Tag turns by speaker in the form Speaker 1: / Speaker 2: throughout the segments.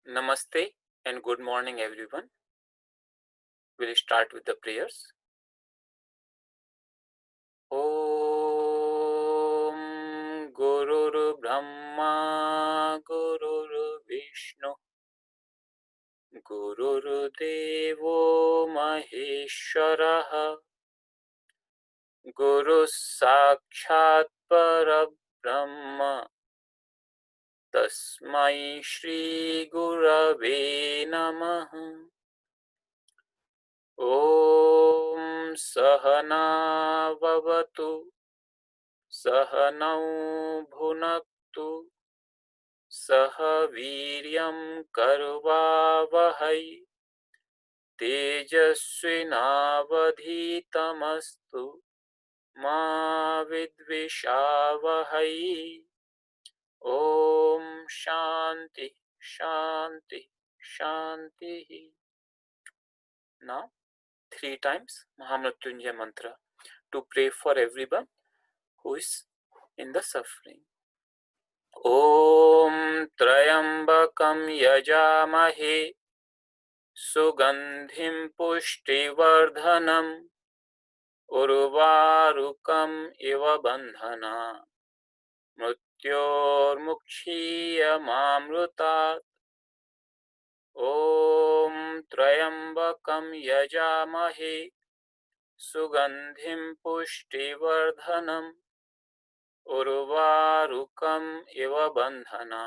Speaker 1: Namaste and good morning, everyone. We'll start with the prayers. Om Gurur Brahma Gurur Vishnu Gurur Devo Maheshwaraha Guru Sakshat Parabrahma Tasmai Shri Gurave Namaha. Om Sahana Vavatu Sahanau Bhunaktu Saha Viryam Karvavahai Tejasvinavadhitamastu Ma Vidvishavahai. Om Shanti Shanti Shanti. Now 3 times Mahamrityunjaya mantra to pray for everyone who is in the suffering. Om Trayambakam Yajamahe Sugandhim Pushtivardhanam Urvarukam Iva Bandhana Mrityor Mukshiyamamrutat. Om Trayambakam Yajamahe Sugandhim Pushtivardhanam Urvarukam Iva Bandhana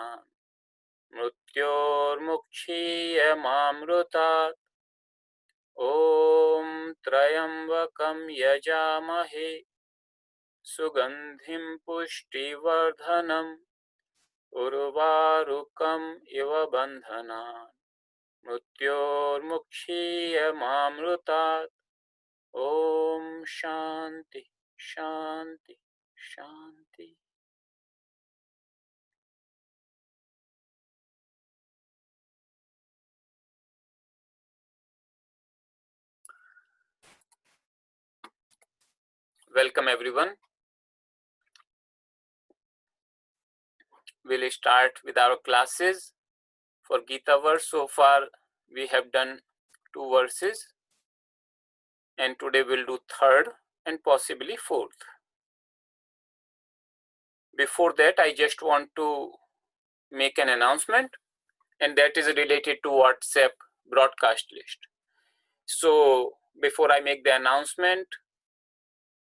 Speaker 1: Mrityor Mukshiyamamrutat. Om Trayambakam Yajamahe Sugandhim Pushtivardhanam Urvarukam Iva Bandhana Mrityor Mukshiyamamrutat. Om Shanti Shanti Shanti. Welcome everyone. We'll start with our classes for Gita verse. So far we have done 2 verses and today we'll do 3rd and possibly 4th. Before that, I just want to make an announcement, and that is related to WhatsApp broadcast list. So before I make the announcement,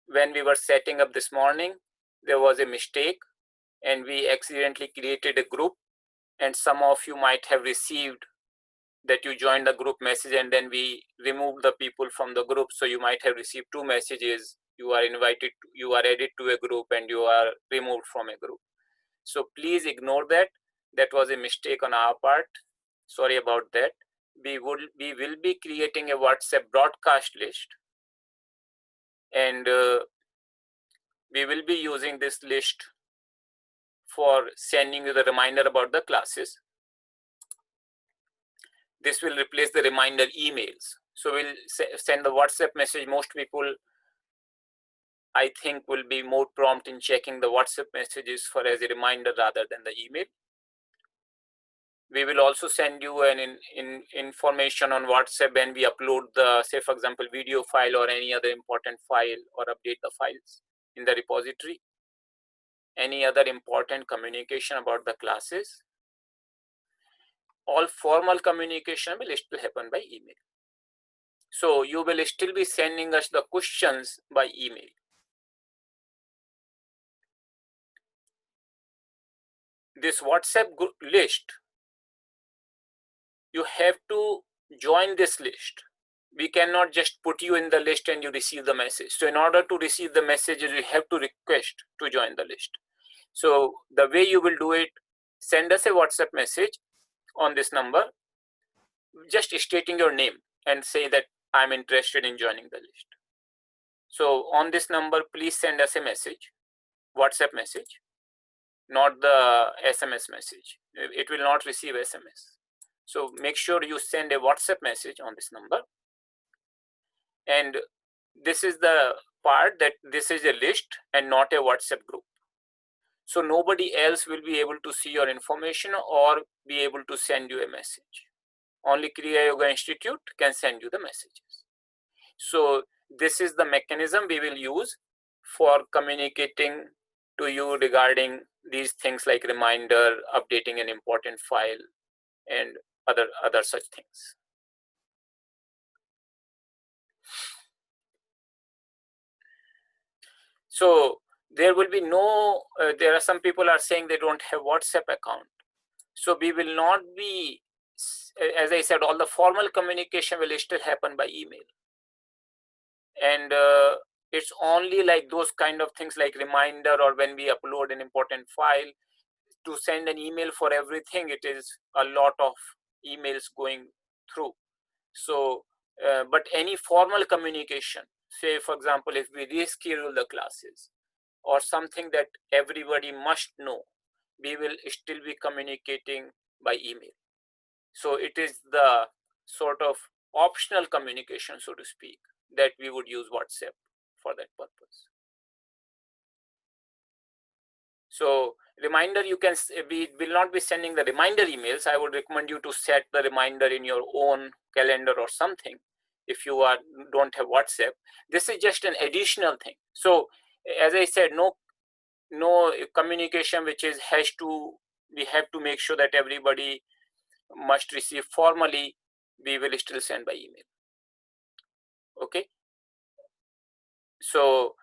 Speaker 1: when we were setting up this morning, there was a mistake and we accidentally created a group, and some of you might have received that you joined the group message and then we removed the people from the group. So you might have received 2 messages. You are invited, you are added to a group and you are removed from a group. So please ignore that. That was a mistake on our part. Sorry about that. We will be creating a WhatsApp broadcast list, and we will be using this list for sending you the reminder about the classes. This will replace the reminder emails. So we'll send the WhatsApp message. Most people, I think, will be more prompt in checking the WhatsApp messages for as a reminder rather than the email. We will also send you an information on WhatsApp when we upload the, say for example, video file or any other important file, or update the files in the repository. Any other important communication about the classes. All formal communication will still happen by email. So you will still be sending us the questions by email. This WhatsApp list, you have to join this list. We cannot just put you in the list and you receive the message. So in order to receive the messages, you have to request to join the list. So the way you will do it, send us a WhatsApp message on this number, just stating your name and say that I'm interested in joining the list. So on this number, please send us a message, WhatsApp message, not the SMS message. It will not receive SMS. So make sure you send a WhatsApp message on this number. And this is the part that this is a list and not a WhatsApp group. So nobody else will be able to see your information or be able to send you a message. Only Kriya Yoga Institute can send you the messages. So this is the mechanism we will use for communicating to you regarding these things like reminder, updating an important file, and other such things. So there will be no, there are some people are saying they don't have WhatsApp account. So we will not be, as I said, all the formal communication will still happen by email. And it's only like those kind of things like reminder, or when we upload an important file, to send an email for everything, it is a lot of emails going through. So, but any formal communication, say for example, if we reschedule the classes or something that everybody must know, we will still be communicating by email. So it is the sort of optional communication, so to speak, that we would use WhatsApp for that purpose. So reminder, you can, we will not be sending the reminder emails. I would recommend you to set the reminder in your own calendar or something if you don't have WhatsApp. This is just an additional thing. So as I said, no communication which is we have to make sure that everybody must receive formally, we will still send by email. Okay. So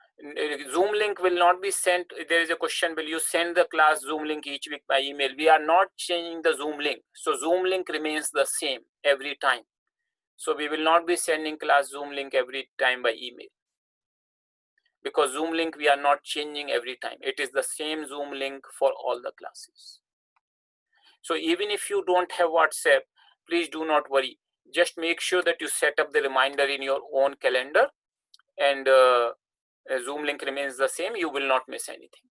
Speaker 1: Zoom link will not be sent. There is a question, will you send the class Zoom link each week by email? We are not changing the Zoom link. So Zoom link remains the same every time. So we will not be sending class Zoom link every time by email, because Zoom link we are not changing every time. It is the same Zoom link for all the classes. So even if you don't have WhatsApp, please do not worry. Just make sure that you set up the reminder in your own calendar, and Zoom link remains the same. You will not miss anything.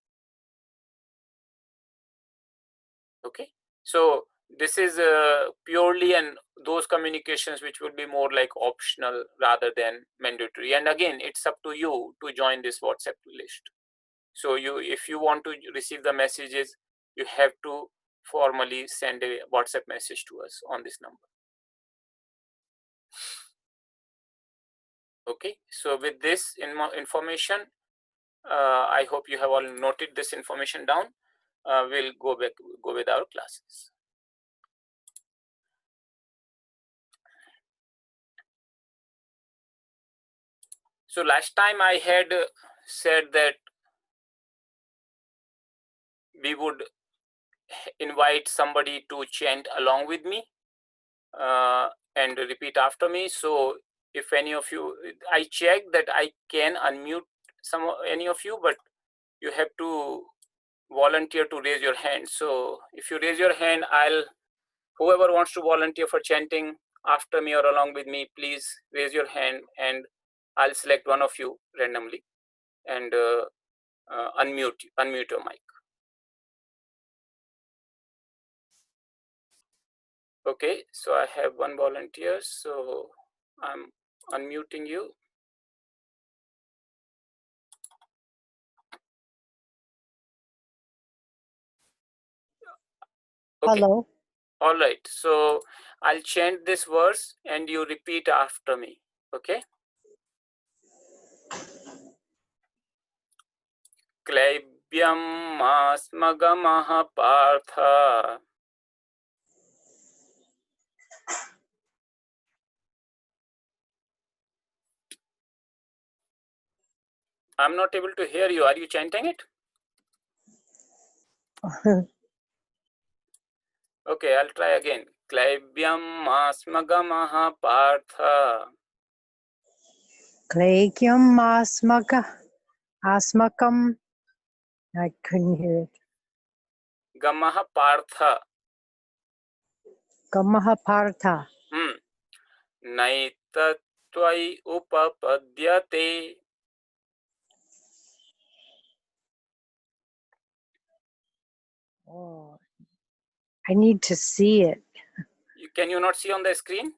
Speaker 1: Okay. So this is purely and those communications which will be more like optional rather than mandatory. And again, it's up to you to join this WhatsApp list. So if you want to receive the messages, you have to formally send a WhatsApp message to us on this number. Okay. So with this information, I hope you have all noted this information down. We'll go with our classes. So last time I had said that we would invite somebody to chant along with me and repeat after me. So if any of you, I checked that I can unmute any of you, but you have to volunteer to raise your hand. So if you raise your hand, whoever wants to volunteer for chanting after me or along with me, please raise your hand and I'll select one of you randomly and unmute your mic. Okay, so I have one volunteer, so I'm unmuting you. Okay.
Speaker 2: Hello.
Speaker 1: All right, so I'll chant this verse and you repeat after me. Okay. Klaibyam asmagamaha partha I'm not able to hear you. Are you chanting it? Okay, I'll try again. Klaibyam asmagamaha partha
Speaker 2: Klaikyam asmakam. I couldn't hear it.
Speaker 1: gamaha partha.
Speaker 2: Gamaha partha.
Speaker 1: Naitattvai upapadyate.
Speaker 2: Oh, I need to see it.
Speaker 1: Can you not see on the screen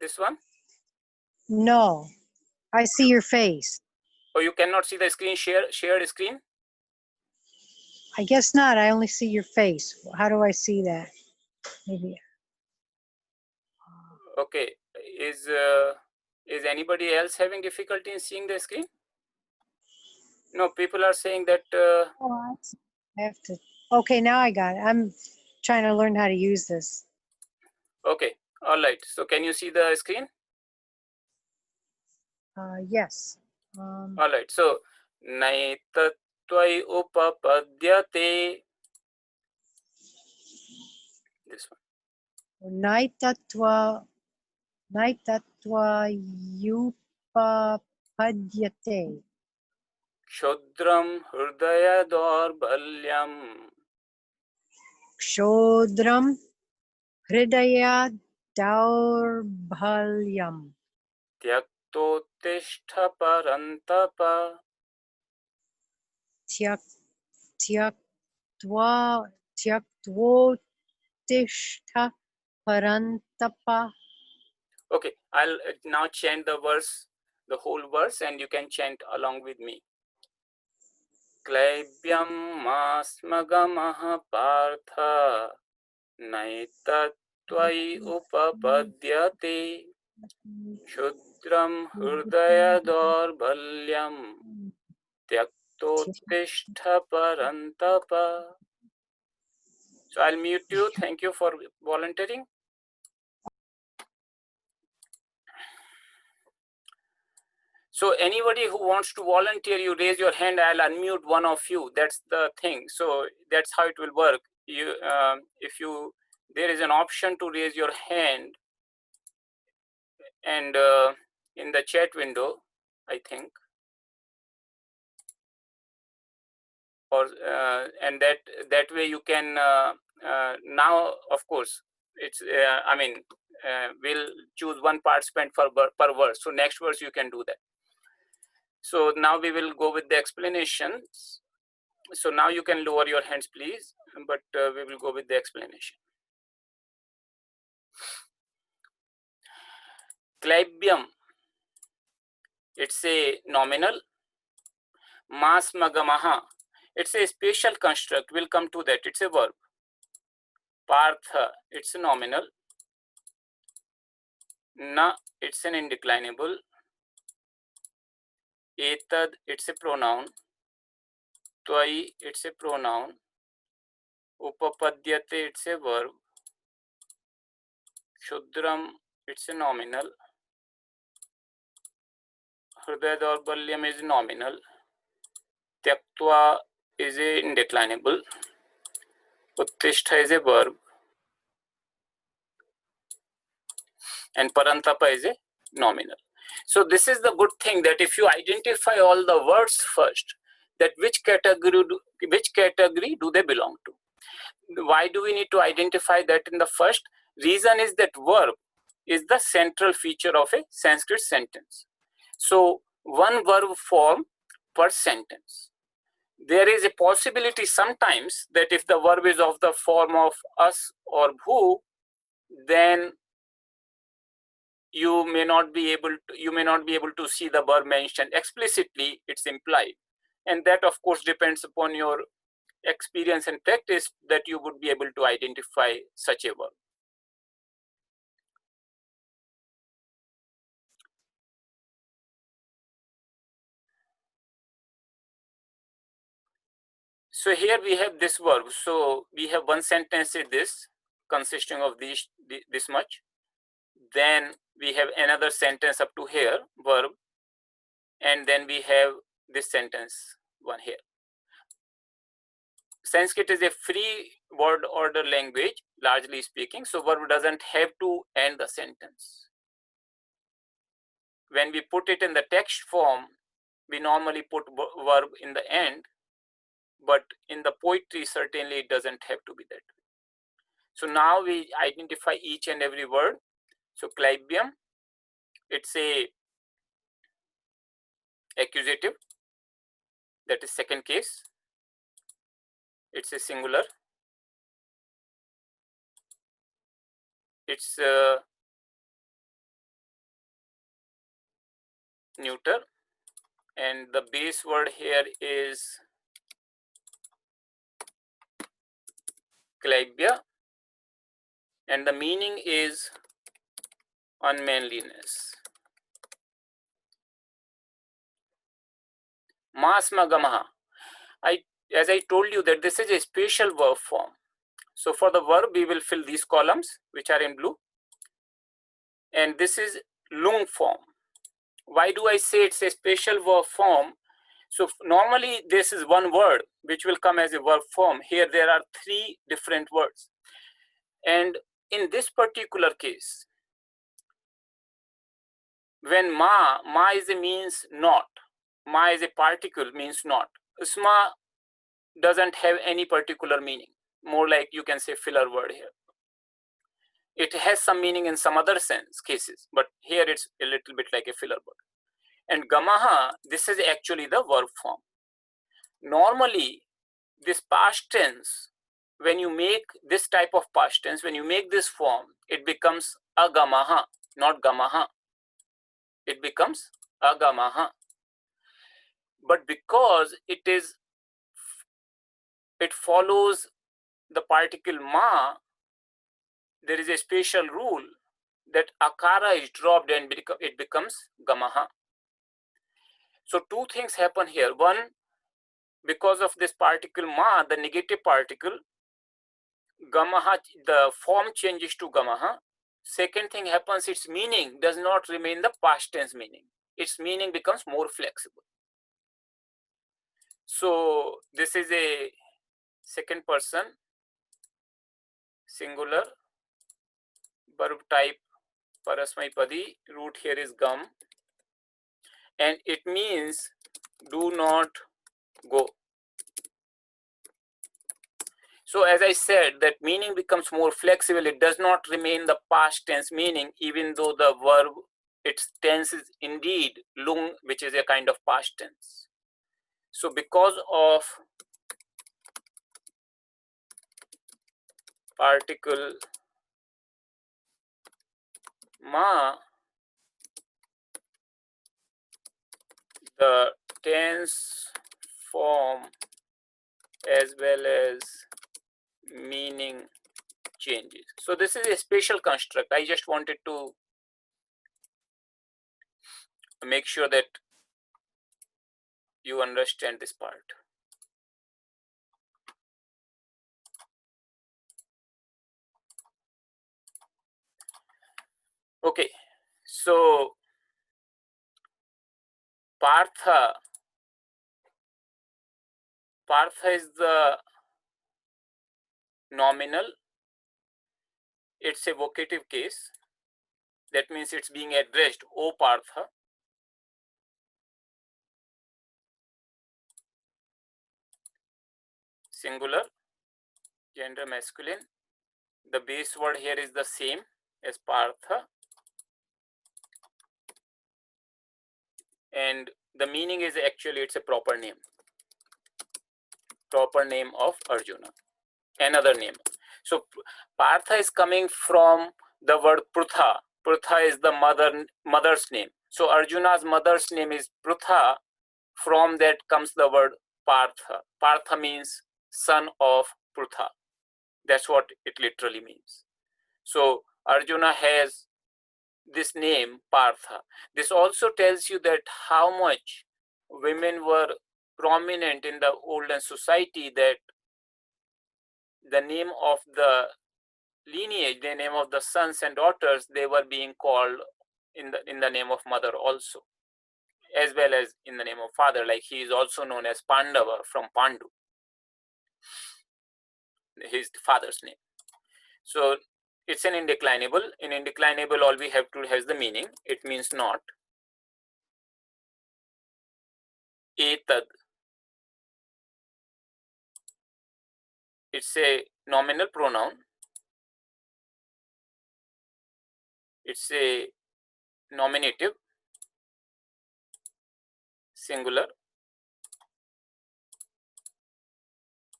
Speaker 1: this one?
Speaker 2: No, I see your face.
Speaker 1: Or you cannot see the screen, shared screen?
Speaker 2: I guess not. I only see your face. How do I see that? Maybe.
Speaker 1: Okay, is anybody else having difficulty in seeing the screen? No, people are saying that.
Speaker 2: Oh, I see. I have to. Okay, now I got it. I'm trying to learn how to use this.
Speaker 1: Okay, all right. So can you see the screen?
Speaker 2: Yes.
Speaker 1: All right. So naitattvai upapadyate. This one.
Speaker 2: Naitatva yupapadyate.
Speaker 1: Kshodram hridaya dorbalyam.
Speaker 2: Kshodram hridaya daurbhalyam.
Speaker 1: Tyaktotishta parantapa.
Speaker 2: Tyaktvotishtha parantapa.
Speaker 1: Okay, I'll now chant the verse, the whole verse, and you can chant along with me. Klaibyam masmagamaha partha naitattvai upapadyate Shudram hridaya dorbalyam Tyaktotishta parantapa. So I'll mute you. Thank you for volunteering. So anybody who wants to volunteer, you raise your hand. I'll unmute one of you. That's the thing. So that's how it will work. You, there is an option to raise your hand, and in the chat window, I think, or and that way you can now, of course, it's I mean, we'll choose one participant per verse. So next verse you can do that. So now we will go with the explanations. So now you can lower your hands, please, but we will go with the explanation. Klaibyam, it's a nominal. Masmagamaha, it's a special construct. We'll come to that. It's a verb. Partha, it's a nominal. Na, it's an indeclinable. Etad, it's a pronoun. Tvai, it's a pronoun. Upapadyate, it's a verb. Shudram, it's a nominal. Hridaya dorbalyam is nominal. Tyaktva is a indeclinable. Uttishta is a verb. And parantapa is a nominal. So this is the good thing, that if you identify all the words first, that which category do they belong to? Why do we need to identify that in the first? Reason is that verb is the central feature of a Sanskrit sentence. So one verb form per sentence. There is a possibility sometimes that if the verb is of the form of us or bhu, then you may not be able to see the verb mentioned explicitly. It's implied, and that of course depends upon your experience and practice, that you would be able to identify such a verb. So here we have this verb. So we have one sentence is this, consisting of this much. Then we have another sentence up to here, verb, and then we have this sentence one here. Sanskrit is a free word order language, largely speaking, so verb doesn't have to end the sentence. When we put it in the text form, we normally put verb in the end, but in the poetry, certainly it doesn't have to be that way. So now we identify each and every word. So Klaibyam, it's a accusative, that is second case. It's a singular. It's neuter, and the base word here is Klebya, and the meaning is unmanliness. Masma gamaha. As I told you that this is a special verb form. So for the verb, we will fill these columns which are in blue. And this is lung form. Why do I say it's a special verb form? So normally this is one word which will come as a verb form. Here there are three different words. And in this particular case, when ma is a means not. Ma is a particle, means not. Usma doesn't have any particular meaning. More like you can say filler word here. It has some meaning in some other sense cases, but here it's a little bit like a filler word. And gamaha, this is actually the verb form. Normally, this past tense, when you make this type of past tense, when you make this form, it becomes agamaha, not gamaha. It becomes agamaha. But because it follows the particle ma, there is a special rule that akara is dropped and it becomes gamaha. So two things happen here. One, because of this particle ma, the negative particle, gamaha, the form changes to gamaha. Second thing happens, its meaning does not remain the past tense meaning. Its meaning becomes more flexible. So this is a second person singular verb type parasmaipadi. Root here is gam, and it means do not go. So as I said, that meaning becomes more flexible. It does not remain the past tense meaning, even though the verb, its tense is indeed lung, which is a kind of past tense. So because of particle ma, the tense form as well as meaning changes. So this is a special construct. I just wanted to make sure that you understand this part. Okay, so Partha is the nominal. It's a vocative case. That means it's being addressed, O Partha. Singular, gender masculine. The base word here is the same as Partha. And the meaning is actually it's a proper name. Proper name of Arjuna. Another name. So Partha is coming from the word Prutha. Prutha is the mother's name. So Arjuna's mother's name is Prutha. From that comes the word Partha. Partha means son of Prutha. That's what it literally means. So Arjuna has this name Partha. This also tells you that how much women were prominent in the olden society, that the name of the lineage, the name of the sons and daughters, they were being called in the name of mother also, as well as in the name of father. Like he is also known as Pandava from Pandu, his father's name. So it's an indeclinable. In indeclinable, all we have to has the meaning. It means not. Etad. It's a nominal pronoun. It's a nominative, singular,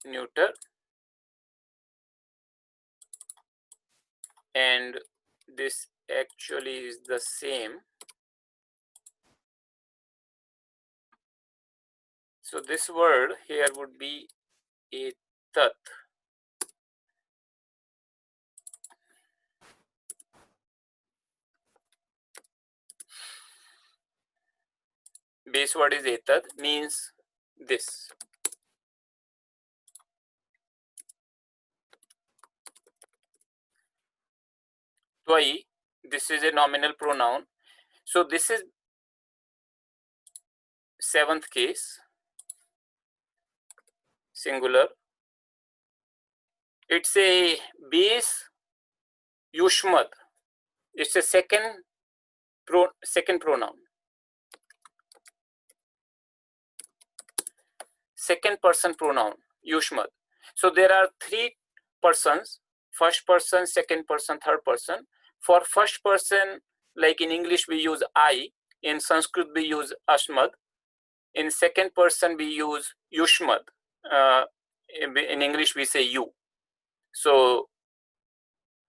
Speaker 1: neuter, and this actually is the same. So this word here would be etat. base word is etad, means this. Tvai, this is a nominal pronoun. So this is seventh case, singular. It's a base yushmad. It's a second pronoun. Second person pronoun, yushmad. So there are three persons, first person, second person, third person. For first person, like in English we use I, in Sanskrit we use ashmad, in second person we use yushmad, in English we say you. So,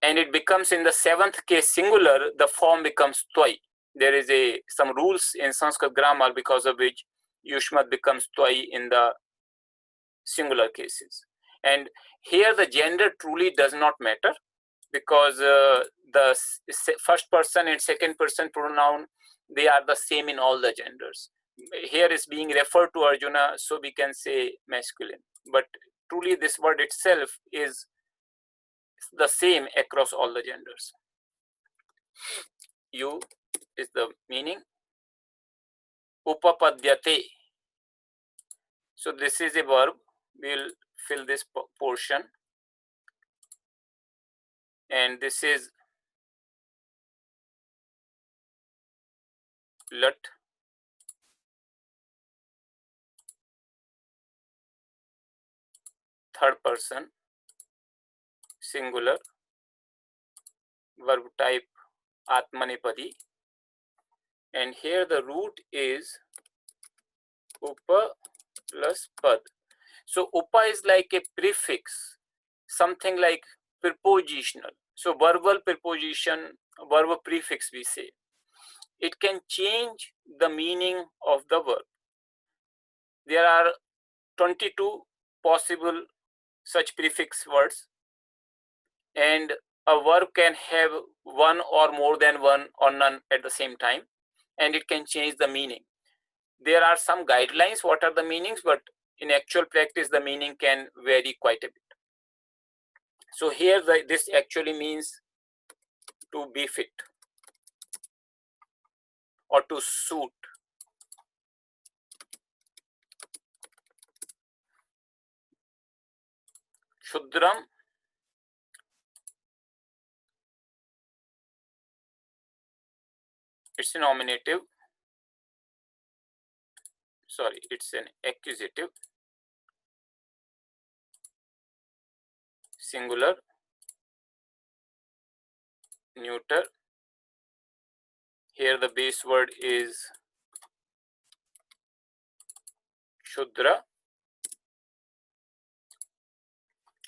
Speaker 1: and it becomes in the seventh case singular, the form becomes tvai. There is some rules in Sanskrit grammar because of which yushmad becomes tvai in the singular cases. And here the gender truly does not matter, because the first person and second person pronoun, they are the same in all the genders. Here is being referred to Arjuna, so we can say masculine, but truly this word itself is the same across all the genders. You is the meaning. Upapadyate. So this is a verb. We'll fill this portion. And this is lat. Third person, singular, verb type atmanepadi. And here the root is upa plus pad. So upa is like a prefix, something like prepositional. So verbal preposition, verb prefix we say. It can change the meaning of the verb. There are 22 possible such prefix words, and a verb can have one or more than one or none at the same time, and it can change the meaning. There are some guidelines what are the meanings, but in actual practice the meaning can vary quite a bit. So here this actually means to befit or to suit. Shudram, it's a nominative, sorry, it's an accusative, singular, neuter. Here the base word is Shudra,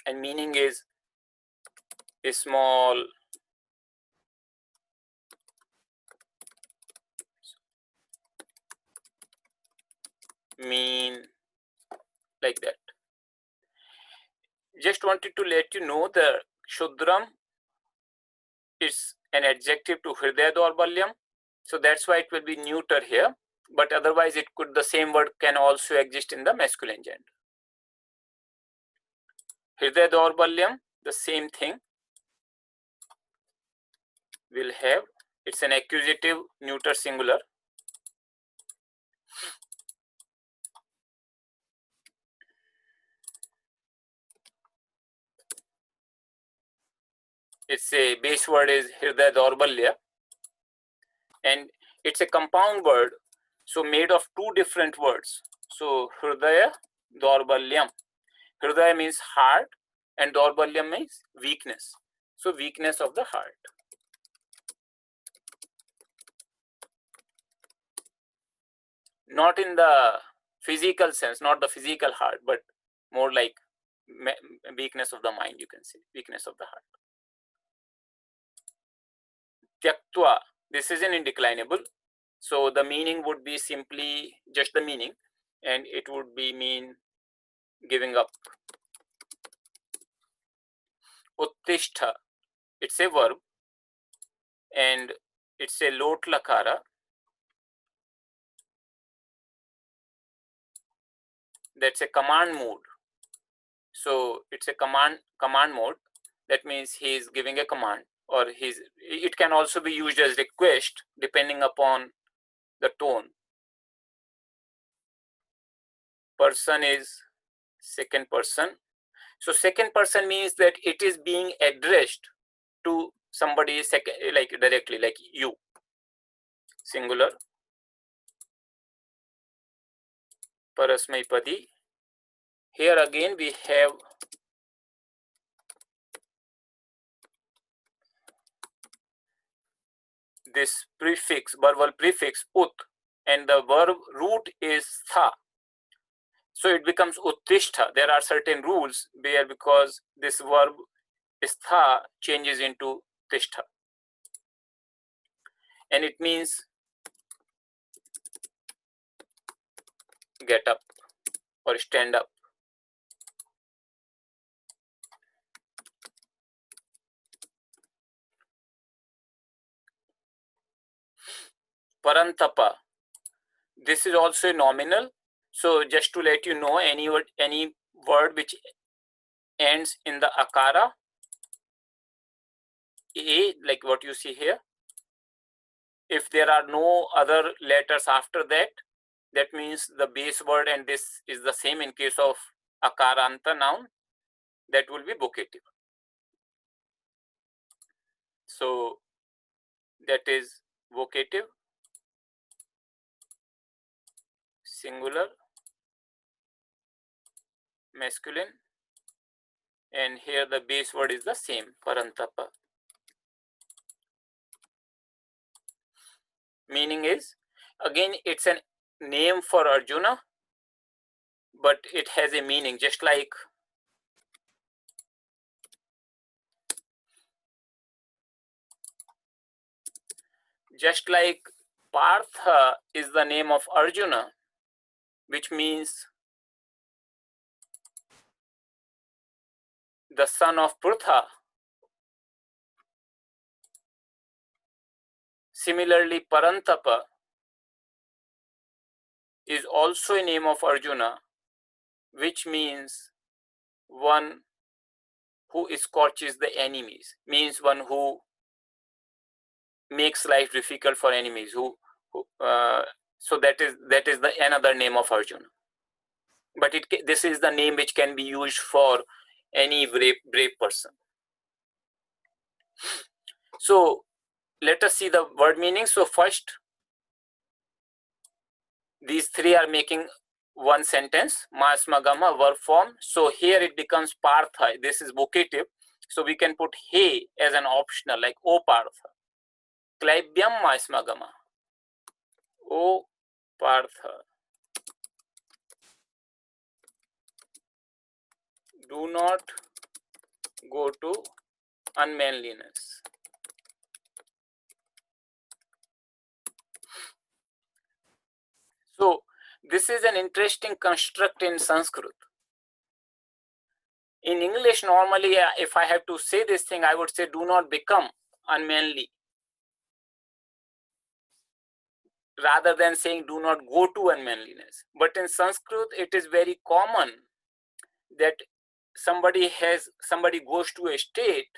Speaker 1: and meaning is a small, mean, like that. Just wanted to let you know the Shudram is an adjective to Hridaya Daurbalyam, so that's why it will be neuter here, but otherwise it could, the same word can also exist in the masculine gender. Hridaya Daurbalyam, the same thing will have, it's an accusative, neuter, singular. Its a base word is Hridaya Daurbalya, and it's a compound word, so made of two different words. So Hridaya Daurbalyam. Hridaya means heart and Daurbalyam means weakness. So weakness of the heart. Not in the physical sense, not the physical heart, but more like weakness of the mind, you can say, weakness of the heart. Tyaktva, this is an indeclinable. So the meaning would be simply just the meaning, and it would be mean giving up. Uttishtha, it's a verb, and it's a lot lakara. that's a command mode. So it's a command mode. That means he is giving a command, or it can also be used as request depending upon the tone. Person is second person. So second person means that it is being addressed to somebody second, like directly, like you. Singular. Parasmaipadi. Here again we have this prefix, verbal prefix ut, and the verb root is tha. So it becomes uttishta. There are certain rules where, because this verb stha changes into tishta, and it means get up or stand up. Parantapa. This is also a nominal. So just to let you know, any word which ends in the akara, a, like what you see here, if there are no other letters after that, that means the base word, and this is the same in case of akaranta noun, that will be vocative. So that is vocative, singular, masculine, and here the base word is the same, parantapa. Meaning is, again, it's a name for Arjuna, but it has a meaning, just like Partha is the name of Arjuna, which means the son of Prutha. Similarly, Parantapa is also a name of Arjuna, which means one who scorches the enemies, means one who makes life difficult for enemies. So that is the another name of Arjuna. But this is the name which can be used for any brave person. So let us see the word meaning. So first, these three are making one sentence. Masmagama, verb form. So here it becomes Partha. This is vocative. So we can put he as an optional, like O Partha. Klaibyam Masmagama. O Partha. Do not go to unmanliness. So this is an interesting construct in Sanskrit. In English, normally, if I have to say this thing, I would say do not become unmanly, rather than saying do not go to unmanliness. But in Sanskrit, it is very common that somebody goes to a state,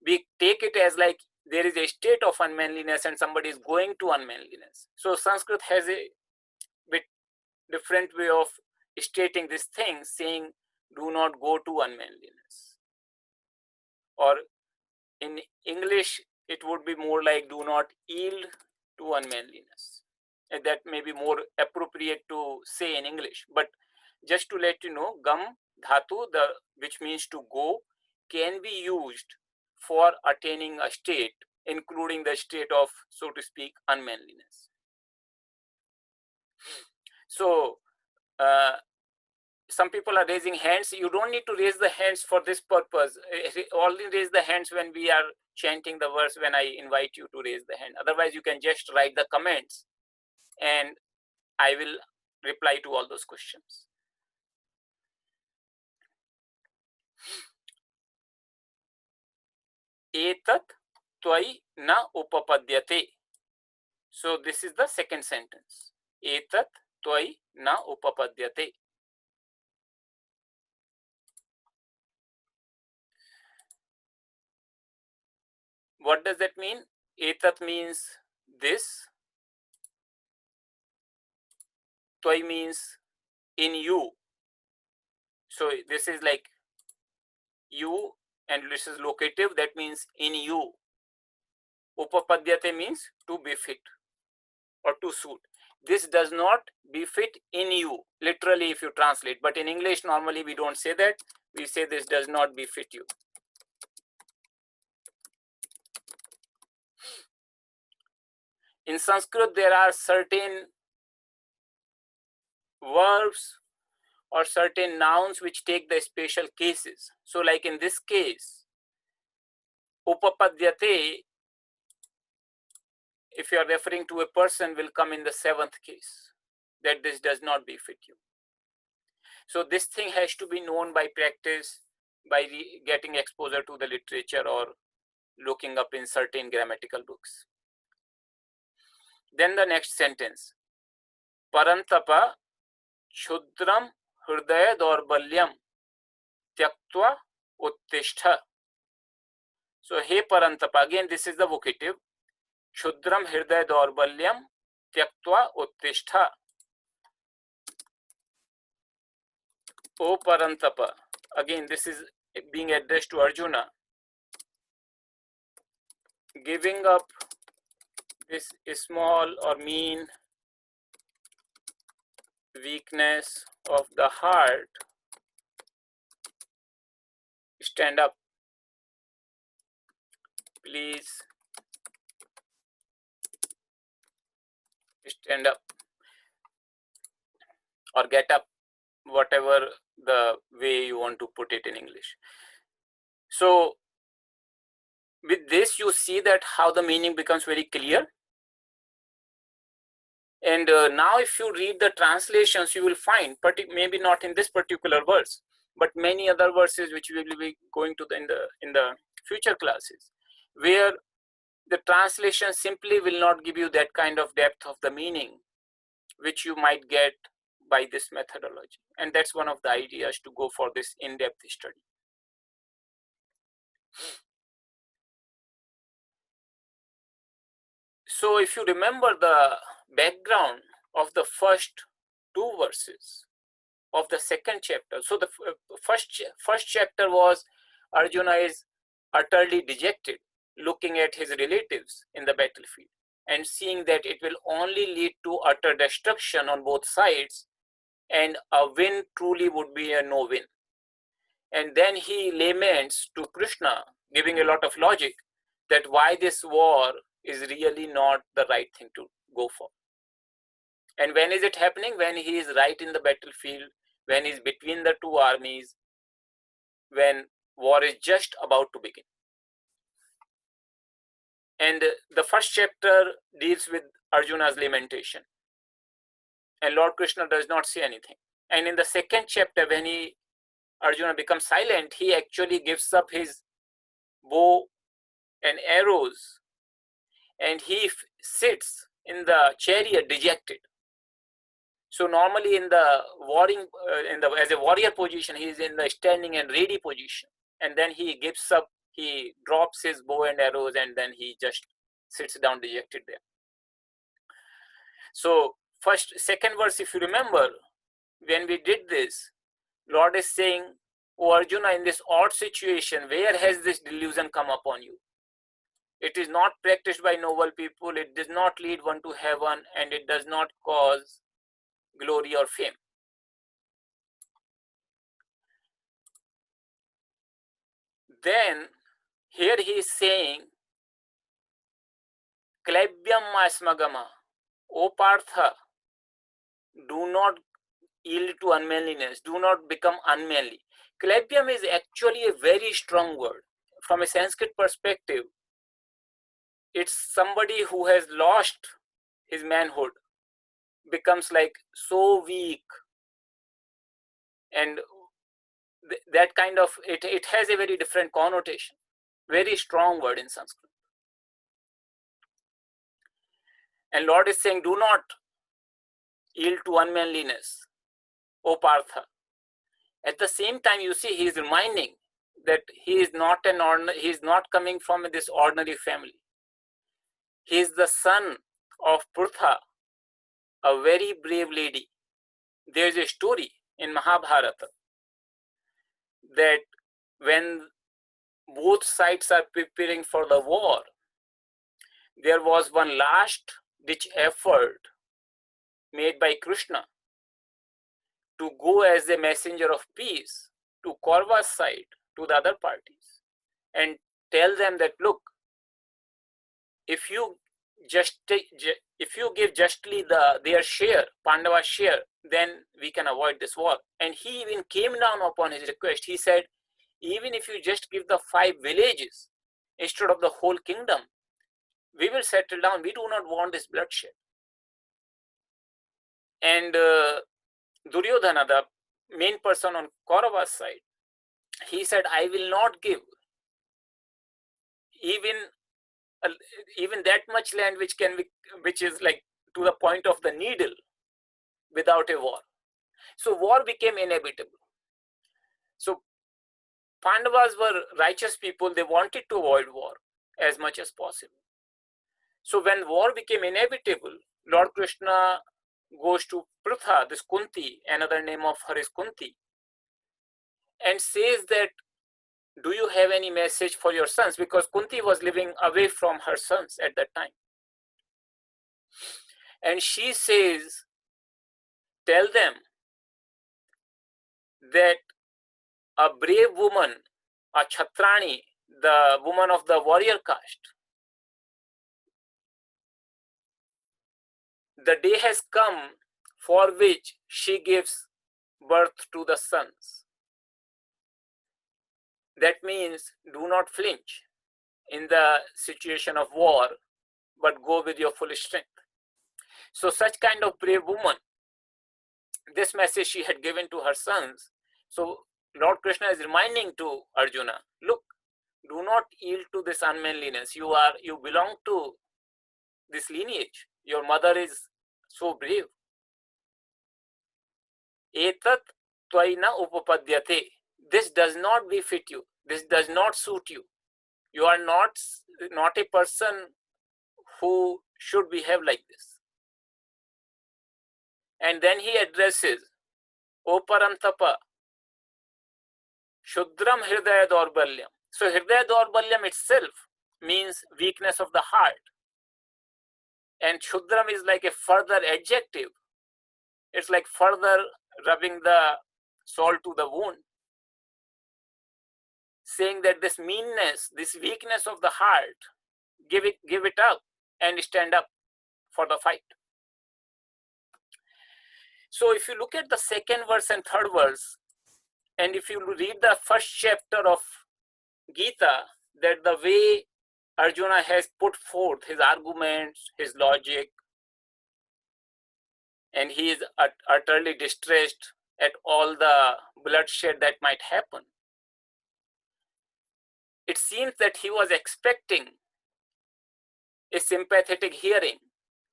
Speaker 1: we take it as like there is a state of unmanliness and somebody is going to unmanliness. So Sanskrit has a bit different way of stating this thing, saying do not go to unmanliness. Or in English, it would be more like do not yield to unmanliness. And that may be more appropriate to say in English. But just to let you know, gam dhatu, which means to go, can be used for attaining a state, including the state of, so to speak, unmanliness. So some people are raising hands. You don't need to raise the hands for this purpose. Only raise the hands when we are chanting the verse, when I invite you to raise the hand. Otherwise, you can just write the comments and I will reply to all those questions. Etat tvai na upapadyate. So this is the second sentence. Etat tvai na upapadyate. What does that mean? Etat means this, Tvai means in you. So this is like you, and this is locative, that means in you. Upapadyate means to befit or to suit. This does not befit in you, literally if you translate, but in English normally we don't say that. We say this does not befit you. In Sanskrit there are certain verbs or certain nouns which take the special cases. So like in this case, upapadyate, if you are referring to a person, will come in the seventh case, that this does not befit you. So this thing has to be known by practice, by getting exposure to the literature or looking up in certain grammatical books. Then the next sentence, Parantapa Chudram Hridaya Dorbalyam Tyaktva Uttishta. So, He Parantapa, again this is the vocative. Chudram Hridaya Dorbalyam Tyaktva Uttishta. O Parantapa, again this is being addressed to Arjuna. Giving up this small or mean weakness of the heart, stand up. Please stand up or get up, whatever the way you want to put it in English. So with this you see that how the meaning becomes very clear. And now if you read the translations, you will find, maybe not in this particular verse, but many other verses which we will be going to in the future classes, where the translation simply will not give you that kind of depth of the meaning which you might get by this methodology. And that's one of the ideas to go for this in-depth study. So if you remember the background of the first two verses of the second chapter, so the first chapter was Arjuna is utterly dejected, looking at his relatives in the battlefield and seeing that it will only lead to utter destruction on both sides, and a win truly would be a no win. And then he laments to Krishna, giving a lot of logic, that why this war is really not the right thing to go for. And when is it happening? When he is right in the battlefield, when he is between the two armies, when war is just about to begin. And the first chapter deals with Arjuna's lamentation, and Lord Krishna does not say anything. And in the second chapter, when Arjuna becomes silent, he actually gives up his bow and arrows, and he sits in the chariot dejected. So normally in the warring, as a warrior position, he is in the standing and ready position, and then he gives up, he drops his bow and arrows, and then he just sits down dejected there. So second verse, if you remember, when we did this, Lord is saying, "O Arjuna, in this odd situation, where has this delusion come upon you? It is not practiced by noble people, it does not lead one to heaven, and it does not cause glory or fame." Then here he is saying, Klebyam asmagama, O Partha, do not yield to unmanliness, do not become unmanly. Klebyam is actually a very strong word. From a Sanskrit perspective, it's somebody who has lost his manhood, becomes like so weak, and that kind of, it has a very different connotation, very strong word in Sanskrit. And Lord is saying, do not yield to unmanliness, O Partha. At the same time, you see, he is reminding that he is not coming from this ordinary family. He is the son of Prutha, a very brave lady. There is a story in Mahabharata that when both sides are preparing for the war, there was one last ditch effort made by Krishna to go as a messenger of peace to Kaurva's side, to the other parties, and tell them that, look, if you give justly their share, Pandava's share, then we can avoid this war. And he even came down upon his request. He said, even if you just give the 5 villages instead of the whole kingdom, we will settle down. We do not want this bloodshed. And Duryodhana, the main person on Kaurava's side, he said, I will not give even that much land which is like to the point of the needle without a war. So war became inevitable. So Pandavas were righteous people. They wanted to avoid war as much as possible. So when war became inevitable, Lord Krishna goes to Prutha, this Kunti, another name of her is Kunti, and says that, do you have any message for your sons? Because Kunti was living away from her sons at that time. And she says, tell them that a brave woman, a Chhatrani, the woman of the warrior caste, the day has come for which she gives birth to the sons. That means do not flinch in the situation of war, but go with your full strength. So such kind of brave woman, this message she had given to her sons. So Lord Krishna is reminding to Arjuna, look, do not yield to this unmanliness. You belong to this lineage. Your mother is so brave. Etat tvaina upapadyate. This does not befit you. This does not suit you. You are not a person who should behave like this. And then he addresses, O Parantapa, Shudram Hridaya Dorbalyam. So Hridaya Dorbalyam itself means weakness of the heart. And Shudram is like a further adjective. It's like further rubbing the salt to the wound, saying that this meanness, this weakness of the heart, give it up and stand up for the fight. So if you look at the second verse and third verse, and if you read the first chapter of Gita, that the way Arjuna has put forth his arguments, his logic, and he is utterly distressed at all the bloodshed that might happen. It seems that he was expecting a sympathetic hearing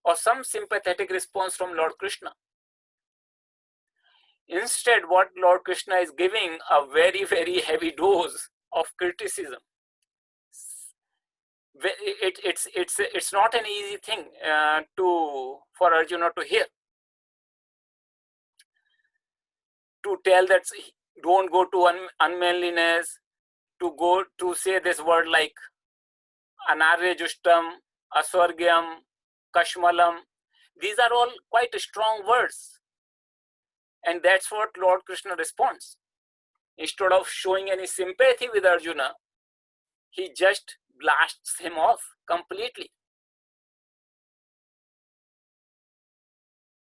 Speaker 1: or some sympathetic response from Lord Krishna. Instead, what Lord Krishna is giving a very, very heavy dose of criticism. It's not an easy thing for Arjuna to hear. To tell that don't go to unmanliness, to say this word like anarya-justam, aswargyam, kashmalam. These are all quite strong words. And that's what Lord Krishna responds. Instead of showing any sympathy with Arjuna, he just blasts him off completely.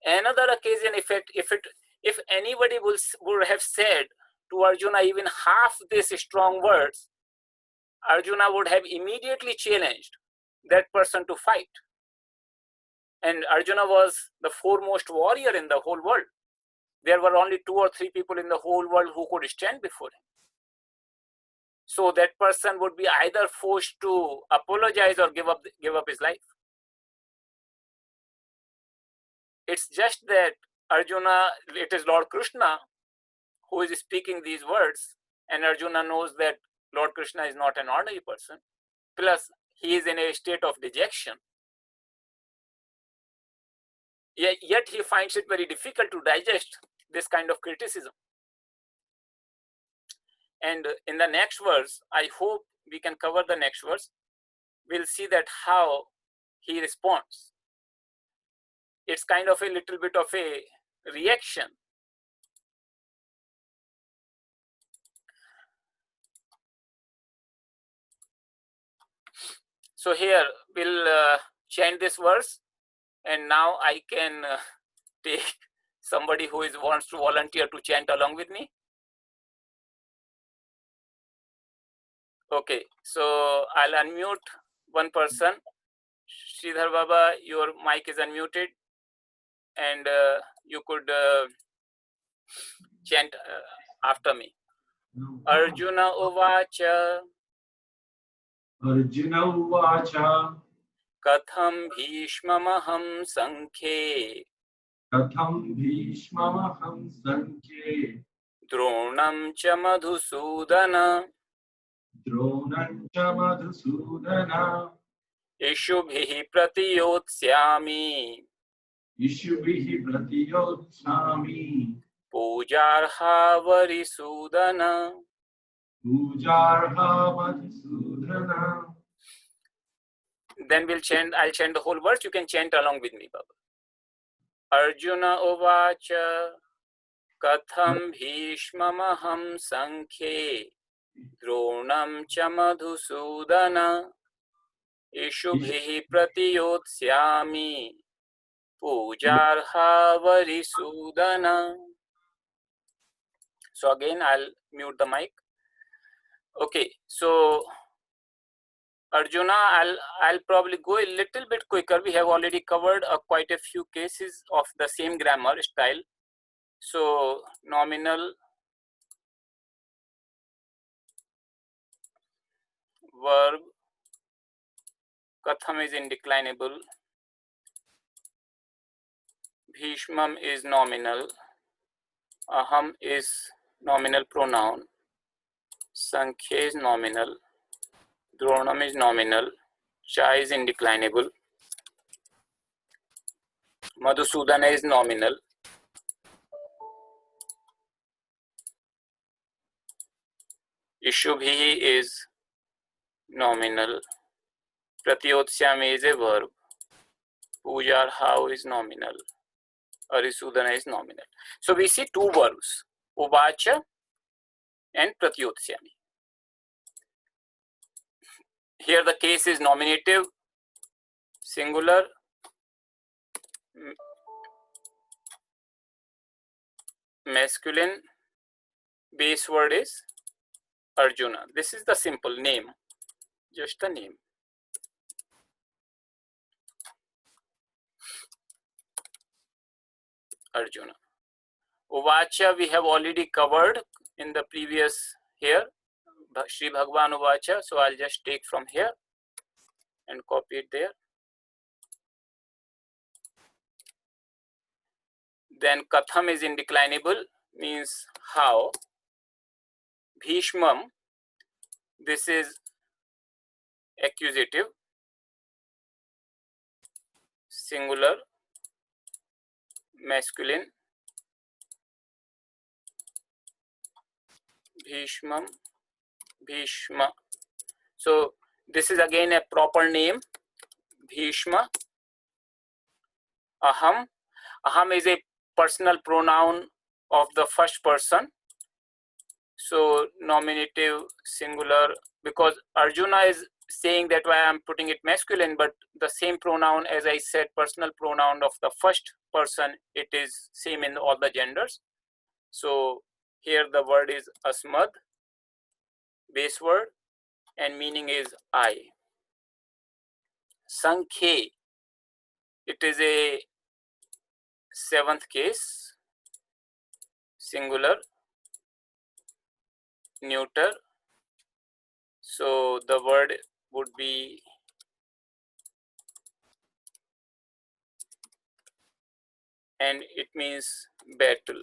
Speaker 1: Another occasion, if anybody would have said to Arjuna even half these strong words, Arjuna would have immediately challenged that person to fight. And Arjuna was the foremost warrior in the whole world. There were only 2 or 3 people in the whole world who could stand before him. So that person would be either forced to apologize or give up his life. It's just that Arjuna, it is Lord Krishna who is speaking these words, and Arjuna knows that Lord Krishna is not an ordinary person. Plus, he is in a state of dejection. Yet he finds it very difficult to digest this kind of criticism. And in the next verse, I hope we can cover the next verse. We'll see that how he responds. It's kind of a little bit of a reaction. So here we'll chant this verse, and now I can take somebody who wants to volunteer to chant along with me. Okay, so I'll unmute one person. Sridhar Baba, your mic is unmuted, and you could chant after me. Arjuna Uvacha.
Speaker 3: Arjuna Uvacha.
Speaker 1: Katham Bhishmamaham Sankhe.
Speaker 3: Katham Bhishmamaham Sankhe.
Speaker 1: Dronam cha Madhusudana.
Speaker 3: Dronam cha Madhusudana.
Speaker 1: Ishubhihi pratiyotsyami.
Speaker 3: Ishubhihi pratiyotsyami.
Speaker 1: Pujarha varisudana.
Speaker 3: Pujarha Madhusudana.
Speaker 1: Then I'll chant the whole verse. You can chant along with me, Baba. Arjuna Uvacha. Katham Bhishmamaham Sankhe. Dronam cha Madhusudana. Ishubhihi pratiyotsyami. Pujarha varisudana. So again, I'll mute the mic. Okay, so Arjuna, I'll probably go a little bit quicker. We have already covered quite a few cases of the same grammar style. So nominal, verb, Katham is indeclinable, Bhishmam is nominal, Aham is nominal pronoun, Sankhya is nominal, Dronam is nominal, Cha is indeclinable, Madhusudana is nominal, Ishubhi is nominal, Pratiyotsyami is a verb, Pujarha is nominal, Arisudana is nominal. So we see two verbs, Uvacha and Pratiyotsyami. Here the case is nominative, singular, masculine, base word is Arjuna. This is the simple name, just the name. Arjuna. Uvacha we have already covered in the previous here, Shri Bhagavan Uvacha. So I'll just take from here and copy it there. Then Katham is indeclinable, means how. Bhishmam, this is accusative, singular, masculine. Bhishmam, Bhishma. So this is again a proper name, Bhishma. Aham. Aham is a personal pronoun of the first person. So nominative, singular, because Arjuna is saying that why I'm putting it masculine, but the same pronoun, as I said, personal pronoun of the first person, it is same in all the genders. So here the word is asmad, base word, and meaning is I. Sankhe, it is a seventh case, singular, neuter. So the word would be and it means battle.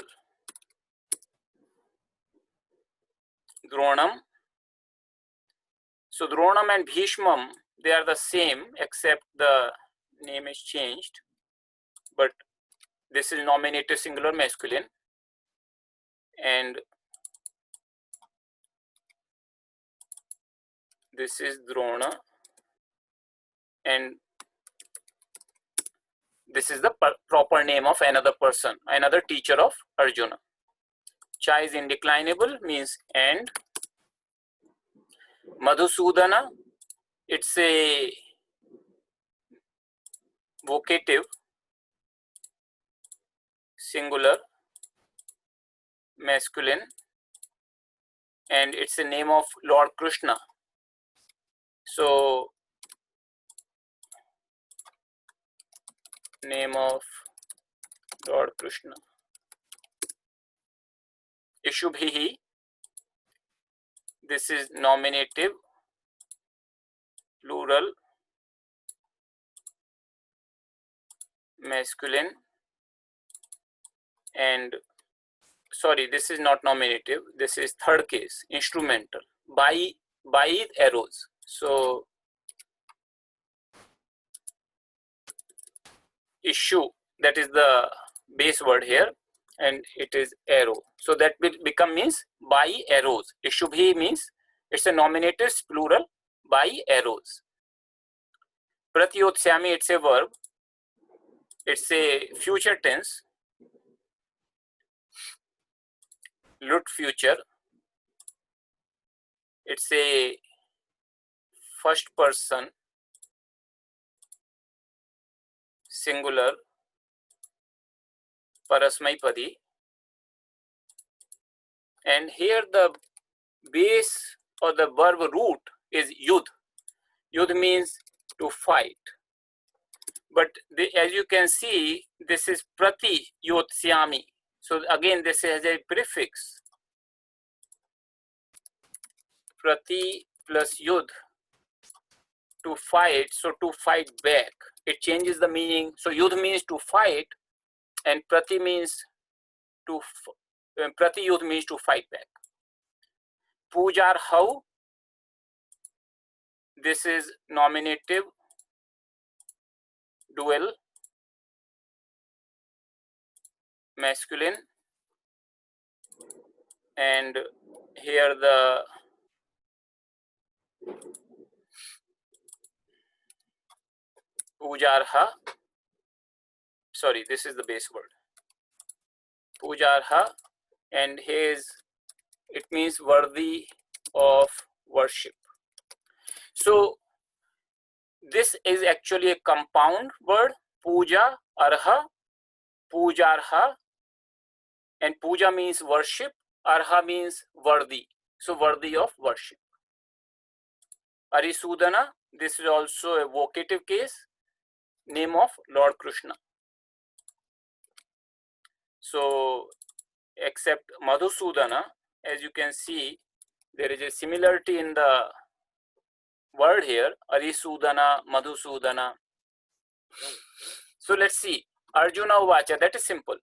Speaker 1: Dronam, So Dronam and Bhishmam, they are the same except the name is changed, but this is nominative singular masculine, and this is Drona, and this is the proper name of another person, another teacher of Arjuna. Cha is indeclinable, means and. Madhusudana, it's a vocative singular masculine, and it's a name of Lord Krishna. So name of Lord Krishna. Ishubhihi, this is nominative plural masculine, and sorry, this is not nominative, this is third case, instrumental, by arrows. So issue, that is the base word here, and it is arrow, so that will become means by arrows. Ishubhi means it's a nominative plural by arrows. Pratyotsyami, it's a verb, it's a future tense, lut future, it's a first person singular parasmaipadi, and here the base or the verb root is yudh. Yudh means to fight, but as you can see, this is prati yotsyami. So again, this has a prefix, prati plus yudh, to fight. So to fight back, it changes the meaning. So yudh means to fight, and prati means to prati yudh means to fight back. Pujar how, this is nominative dual masculine, and here the pujarha, sorry, this is the base word, pujarha, and his, it means worthy of worship. So this is actually a compound word, puja, arha, pujarha, and puja means worship, arha means worthy, so worthy of worship. Arisudana, this is also a vocative case, name of Lord Krishna. So except Madhusudana, as you can see, there is a similarity in the word here, Arisudana, Madhusudana. So let's see, Arjuna Uvacha, that is simple.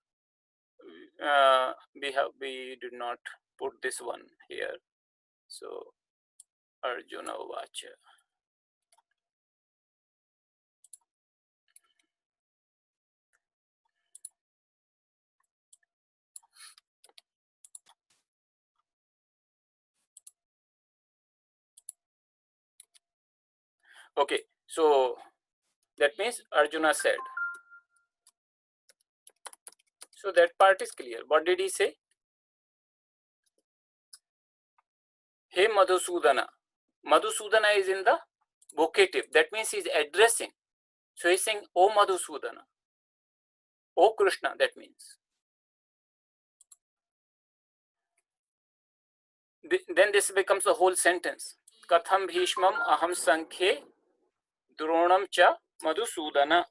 Speaker 1: We did not put this one here. So Arjuna Uvacha. Okay, so that means Arjuna said. So that part is clear. What did he say? Hey Madhusudana. Madhusudana is in the vocative. That means he's addressing. So he's saying, O Madhusudana. O Krishna, that means. Then this becomes the whole sentence. Katham Bhishmam aham sankhe Dronam cha Madhusudana.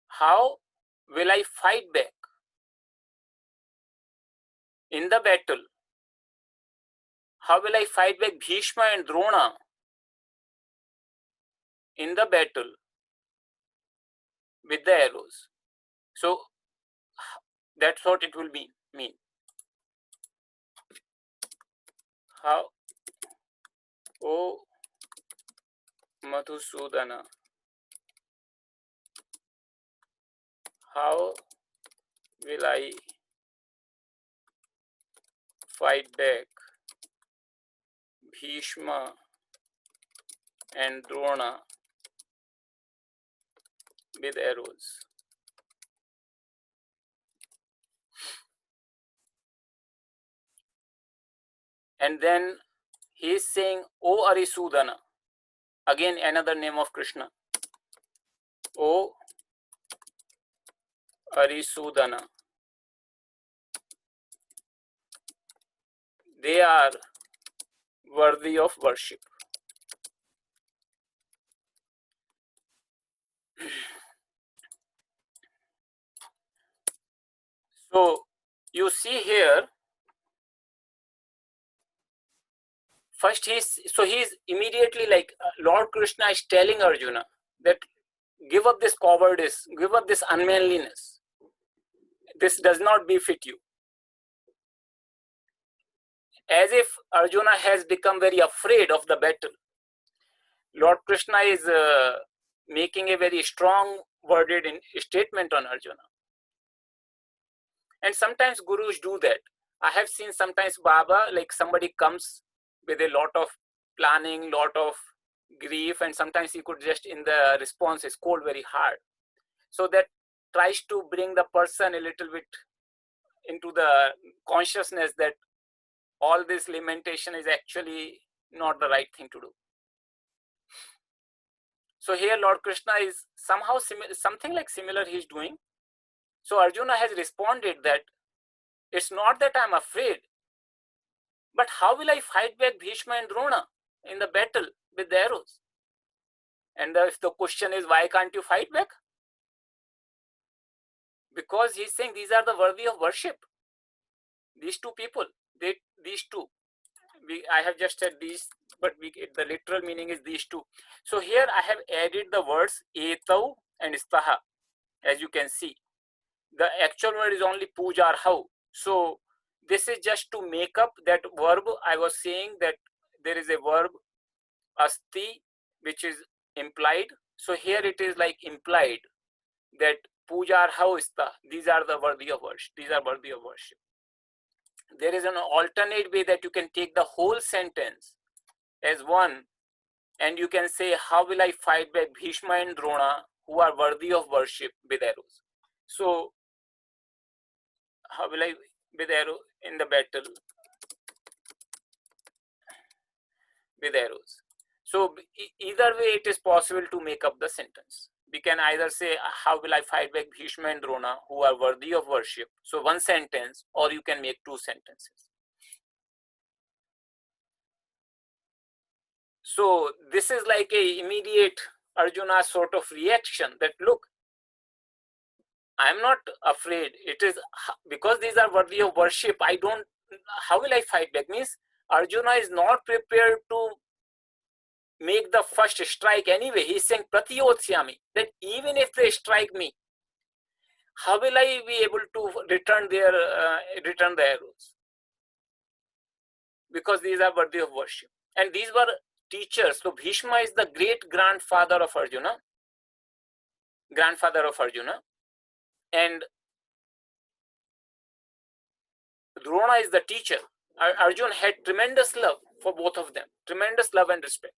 Speaker 1: How will I fight back in the battle? How will I fight back Bhishma and Drona in the battle with the arrows? So That's what it will mean. How, O Madhusudana, how will I fight back Bhishma and Drona with arrows? And then he is saying, O Arisudana, again another name of Krishna. O Arisudana, they are worthy of worship. So you see here, first he's immediately like Lord Krishna is telling Arjuna that give up this cowardice, give up this unmanliness. This does not befit you. As if Arjuna has become very afraid of the battle. Lord Krishna is making a very strong worded statement on Arjuna. And sometimes gurus do that. I have seen sometimes Baba, like somebody comes with a lot of planning, lot of grief, and sometimes he could just in the response scold very hard. So that tries to bring the person a little bit into the consciousness that all this lamentation is actually not the right thing to do. So here Lord Krishna is somehow something like similar he's doing. So Arjuna has responded that it's not that I'm afraid, but how will I fight back Bhishma and Drona in the battle with the arrows? And if the question is, why can't you fight back? Because he's saying these are the worthy of worship. These two people, these two. I have just said these, but the literal meaning is these two. So here I have added the words etau and staha, as you can see. The actual word is only puja or how. So this is just to make up that verb. I was saying that there is a verb asti which is implied. So here it is like implied that puja or how ista. These are the worthy of worship. These are worthy of worship. There is an alternate way that you can take the whole sentence as one, and you can say, how will I fight back Bhishma and Drona who are worthy of worship with arrows? So how will I with arrow in the battle with arrows? So either way it is possible to make up the sentence. We can either say, how will I fight back Bhishma and Drona who are worthy of worship? So one sentence, or you can make two sentences. So this is like a immediate Arjuna sort of reaction that look, I am not afraid. It is because these are worthy of worship. How will I fight back? Means Arjuna is not prepared to make the first strike anyway. He's saying pratiyotsyami, that even if they strike me, how will I be able to return the arrows? Because these are worthy of worship. And these were teachers. So Bhishma is the great grandfather of Arjuna. And Drona is the teacher. Arjuna had tremendous love for both of them, tremendous love and respect.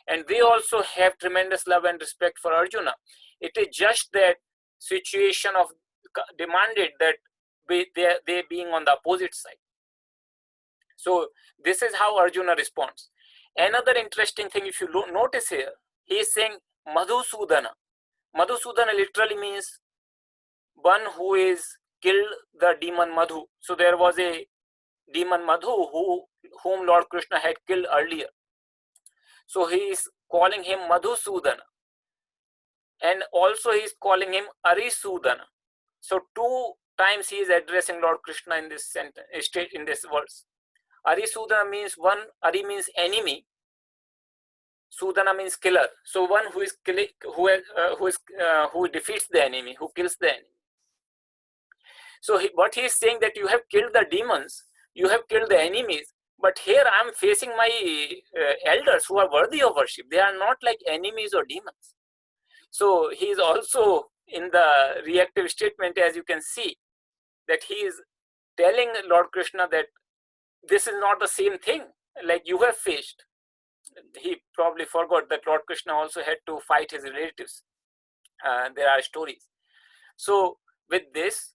Speaker 1: And they also have tremendous love and respect for Arjuna. It is just that situation of demanded that they being on the opposite side. So this is how Arjuna responds. Another interesting thing, if you notice here, he is saying Madhusudana. Madhusudana literally means one who is killed the demon Madhu. So there was a demon Madhu whom Lord Krishna had killed earlier. So he is calling him Madhusudana. And also he is calling him Arisudana. So two times he is addressing Lord Krishna in this sentence, in this verse. Arisudana means one, Ari means enemy. Sudana means killer. So one who is who defeats the enemy, who kills the enemy. So what he is saying that you have killed the demons, you have killed the enemies, but here I am facing my elders who are worthy of worship. They are not like enemies or demons. So he is also in the reactive statement, as you can see, that he is telling Lord Krishna that this is not the same thing like you have faced. He probably forgot that Lord Krishna also had to fight his relatives. There are stories. So with this,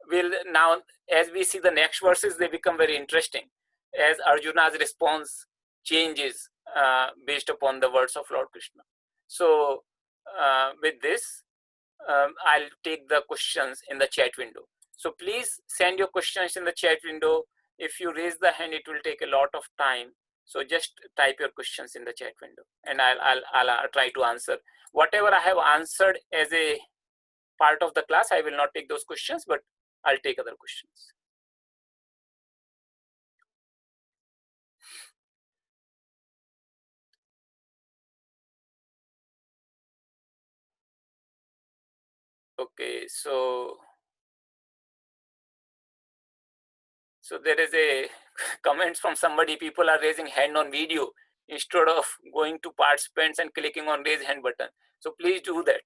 Speaker 1: we'll now, as we see the next verses, they become very interesting as Arjuna's response changes based upon the words of Lord Krishna. So with this, I'll take the questions in the chat window. So please send your questions in the chat window. If you raise the hand, it will take a lot of time. So just type your questions in the chat window, and I'll try to answer. Whatever I have answered as a part of the class, I will not take those questions, but I'll take other questions. Okay, so there is a comment from somebody. People are raising hand on video instead of going to participants and clicking on raise hand button. So please do that.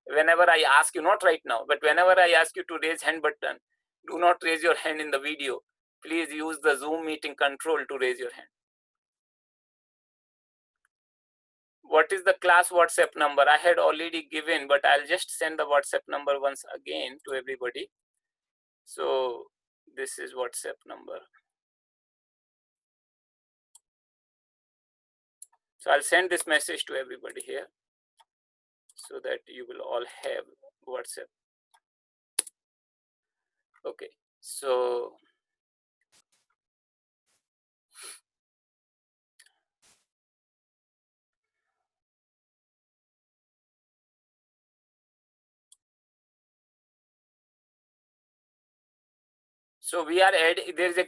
Speaker 1: Whenever I ask you, not right now, but whenever I ask you to raise hand button, do not raise your hand in the video. Please use the Zoom meeting control to raise your hand. What is the class WhatsApp number? I had already given, but I'll just send the WhatsApp number once again to everybody. So this is WhatsApp number. So I'll send this message to everybody here so that you will all have WhatsApp. Okay, so we are adding, there is a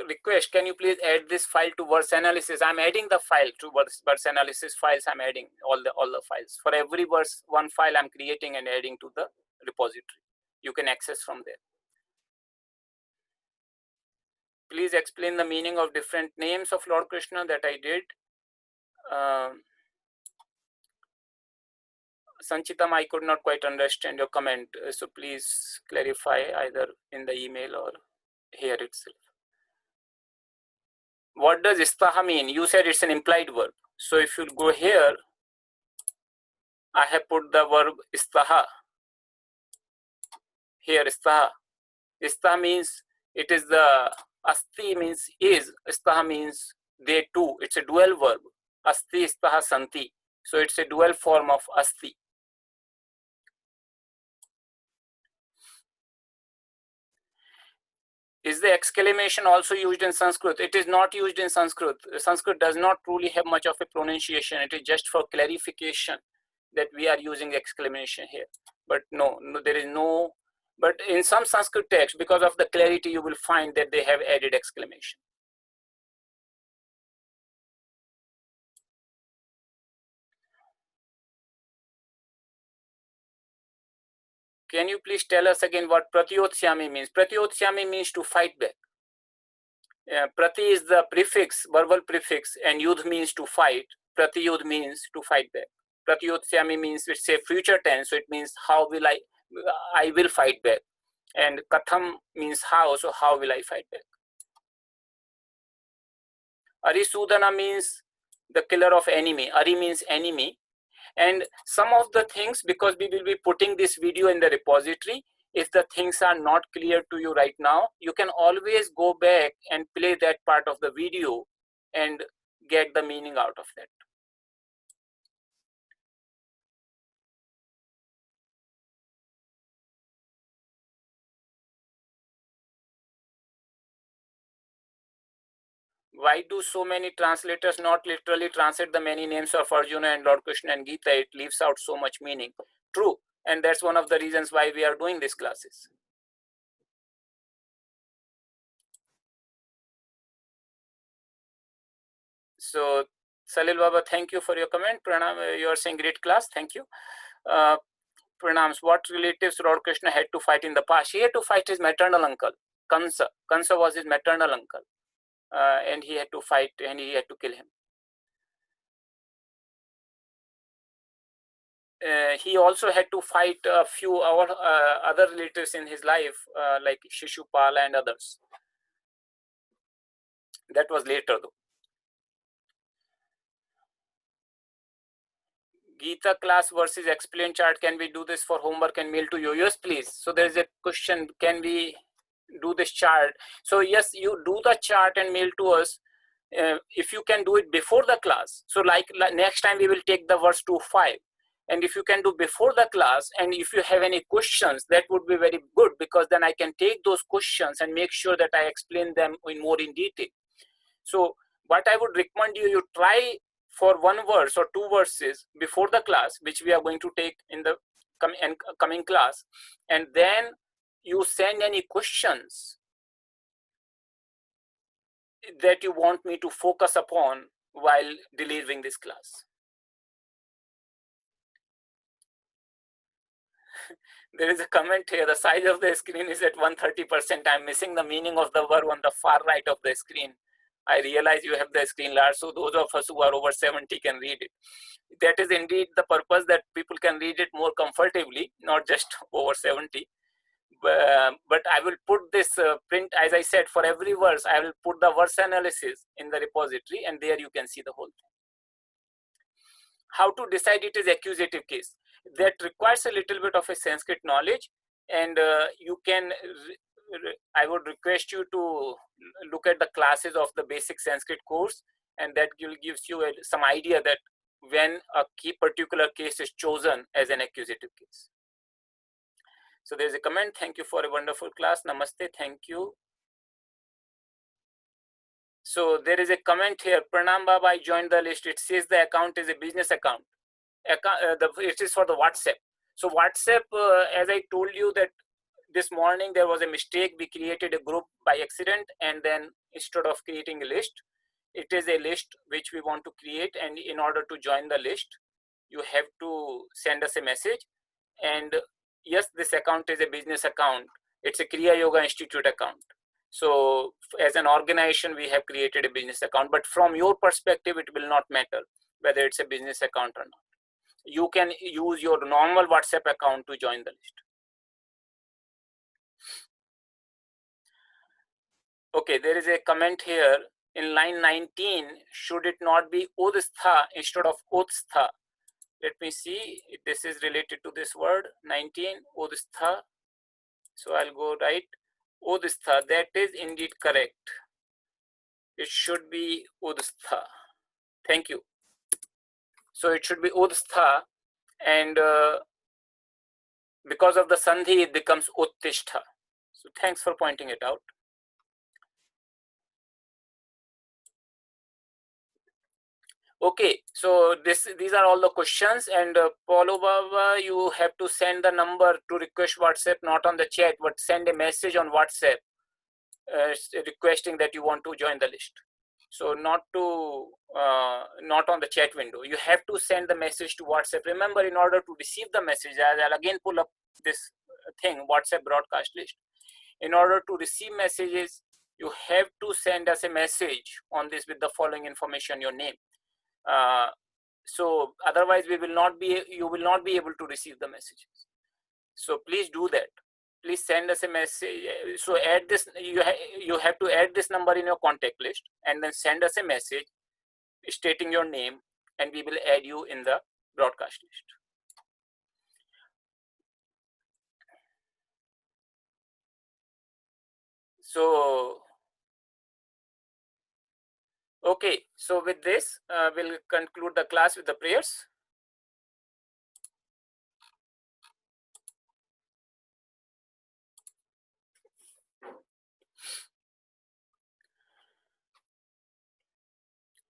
Speaker 1: request, can you please add this file to verse analysis? I'm adding the file to verse analysis files. I'm adding all the files. For every verse, one file I'm creating and adding to the repository. You can access from there. Please explain the meaning of different names of Lord Krishna that I did. Sanchitam, I could not quite understand your comment. So please clarify either in the email or here itself. What does istaha mean? You said it's an implied verb. So if you go here, I have put the verb istaha. Here, istaha. Istaha means it is the asti means is. Istaha means they too. It's a dual verb. Asti, istaha, santi. So it's a dual form of asti. Is the exclamation also used in Sanskrit? It is not used in Sanskrit. Sanskrit does not truly have much of a pronunciation. It is just for clarification that we are using exclamation here. But no, there is no. But in some Sanskrit texts, because of the clarity, you will find that they have added exclamation. Can you please tell us again what pratyotsyami means? Pratyotsyami means to fight back. Prati is the prefix, verbal prefix, and yudh means to fight. Pratyudh means to fight back. Pratyotsyami means it's a future tense, so it means how will I will fight back. And katham means how, so how will I fight back? Arisudana means the killer of enemy. Ari means enemy. And some of the things, because we will be putting this video in the repository, if the things are not clear to you right now, you can always go back and play that part of the video and get the meaning out of that. Why do so many translators not literally translate the many names of Arjuna and Lord Krishna and Gita? It leaves out so much meaning. True, and that's one of the reasons why we are doing these classes. So, Salil Baba, thank you for your comment. Pranam, you are saying great class. Thank you. Pranams. What relatives Lord Krishna had to fight in the past? He had to fight his maternal uncle, Kansa. Kansa was his maternal uncle, and he had to fight and he had to kill him. He also had to fight a few other relatives in his life, like Shishupala and others. That was later though. Gita class versus explain chart. Can we do this for homework and mail to you? Yes, please. So there is a question, can we do this chart? So yes, you do the chart and mail to us. If you can do it before the class. So like next time we will take the verse 2.5. And if you can do before the class, and if you have any questions, that would be very good, because then I can take those questions and make sure that I explain them in detail. So what I would recommend you try for one verse or two verses before the class, which we are going to take in the coming class, and then you send any questions that you want me to focus upon while delivering this class. There is a comment here, the size of the screen is at 130%. I'm missing the meaning of the word on the far right of the screen. I realize you have the screen large, so those of us who are over 70 can read it. That is indeed the purpose, that people can read it more comfortably, not just over 70. But I will put this print, as I said, for every verse, I will put the verse analysis in the repository, and there you can see the whole thing. How to decide it is accusative case. That requires a little bit of a Sanskrit knowledge, and you can, I would request you to look at the classes of the basic Sanskrit course, and that gives you some idea that when a key particular case is chosen as an accusative case. So there's a comment, thank you for a wonderful class, namaste, thank you. So there is a comment here, Pranam Baba, I joined the list. It says the account is a business account. It is for the WhatsApp. So WhatsApp, as I told you that this morning there was a mistake. We created a group by accident, and then instead of creating a list, it is a list which we want to create. And in order to join the list, you have to send us a message. And yes, this account is a business account. It's a Kriya Yoga Institute account. So as an organization, we have created a business account, but from your perspective, it will not matter whether it's a business account or not. You can use your normal WhatsApp account to join the list. Okay, there is a comment here in line 19. Should it not be udstha instead of utstha? Let me see. This is related to this word 19, udstha. So I'll go right. Udstha, that is indeed correct. It should be udstha. Thank you. So it should be udstha, and because of the sandhi, it becomes uttishtha. So thanks for pointing it out. Okay, so these are all the questions, and Paulo Baba, you have to send the number to request WhatsApp, not on the chat, but send a message on WhatsApp requesting that you want to join the list. So not on the chat window. You have to send the message to WhatsApp. Remember, in order to receive the message, I'll again pull up this thing, WhatsApp broadcast list. In order to receive messages, you have to send us a message on this with the following information, your name. So otherwise you will not be able to receive the messages. So please do that. Please send us a message. So add this, you have to add this number in your contact list, and then send us a message stating your name, and we will add you in the broadcast list. So okay, so with this, we'll conclude the class with the prayers.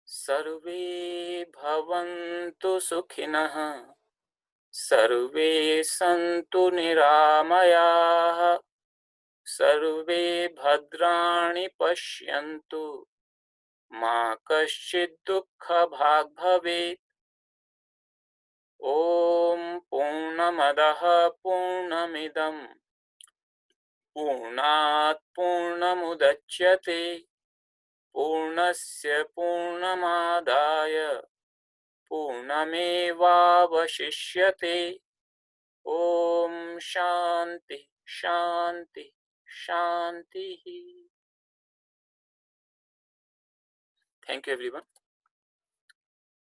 Speaker 1: Sarve bhavantu sukhinah, sarve santu niramayah, sarve bhadrani pashyantu, ma kaschid dukkha bhag bhavet. Om Purnamadaha Purnamidam Purnat Purnamudachyate Purnasya Purnamadaya Purnamevavashishyate. Om Shanti Shanti Shanti. Thank you everyone.